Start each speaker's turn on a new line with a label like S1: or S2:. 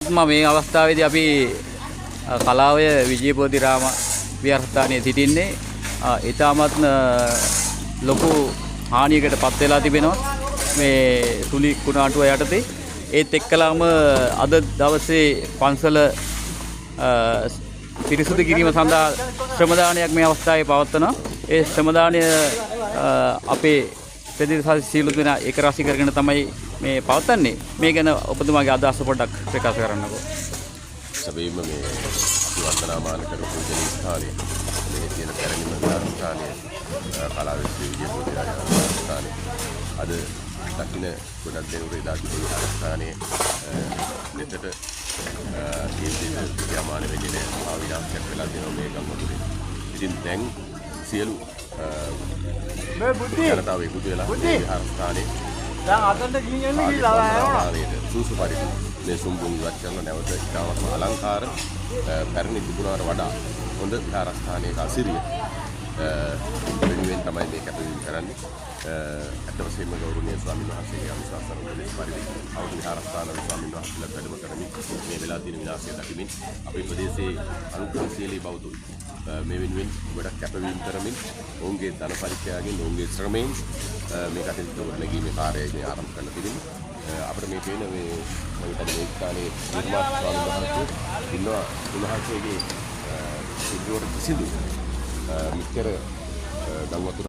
S1: මහත්මයා මේ අවස්ථාවේදී අපි කලාවය විජයබෝධිරාම විහාරස්ථානයේ සිටින්නේ ඊටමත් ලොකු හානියකට පත් වෙලා තිබෙනවා මේ සුලි කුණාටුව යටතේ. ඒත් එක්කලාම අද දවසේ පන්සල පිරිසුදු කිරීම සඳහා ශ්‍රම දානයක් මේ අවස්ථාවේ පවත්වනවා. ඒ ශ්‍රම දානය අපේ ප්‍රදේශ සීල දෙනා එක රාශි කරගෙන තමයි මේ පවත්වන්නේ. මේ ගැන ඔබතුමාගේ අදහස පොඩ්ඩක් ප්‍රකාශ කරන්නකෝ.
S2: සැබවින්ම මේ අපි වන්දනාමාන කරපු පූජනීය ස්ථානයේ මේ තියෙන පැරණිම ස්ථානයේ කලාවේ විජයබෝධිරාම ස්ථානයේ අද දකින්න ගොඩක් දෙනෙකුට එදා තිබුණු ස්ථානයේ මෙතට යමාන වෙන්නේ විනාශයක් වෙලා තියෙනවා මේ ගම්වතුරේ. ඉතින් දැන් සියලු ජනතාව එකතු වෙලා විහාර ස්ථානයේ
S3: දැන් අතට ගිහින් ගිහිල්ලා
S2: සූසු පරිදි මේ සුම්බුන් ඉවත් කරන නැවත ඉතාමත් අලංකාර පැරණි තිබුණාට වඩා හොඳ විහාර ස්ථානයක අසිරිය වෙනුවෙන් තමයි මේ කටයුතු කරන්නේ. අට වශයෙන්ම ගෞරවනීය ස්වාමීන් වහන්සේගේ අනුශාසන වලින් පරිදි අවුරුදු විහාරස්ථාන ස්වාමීන් වහන්සේලා වැඩම කරමින් මේ වෙලා තියෙන විනාශය දකිමින් අපේ ප්‍රදේශයේ අනුකම්පාශීලී බෞද්ධ මේ වෙනුවෙන් ගොඩක් කැපවීම කරමින් ඔවුන්ගේ ධන පරිත්‍යාගයෙන් ඔවුන්ගේ ශ්‍රමයෙන් මේ කටයුතු කරනගීමේ කාර්යය ආරම්භ කරලා තිබෙනවා. අපිට මේ තියෙන මේ මේ ස්ථානයේ නිර්මාණ ස්වාමීන් වහන්සේ ඉන්නවා. උන්වහන්සේගේ සිදුවර කිසිදු මිත්‍ර ගම්වතුර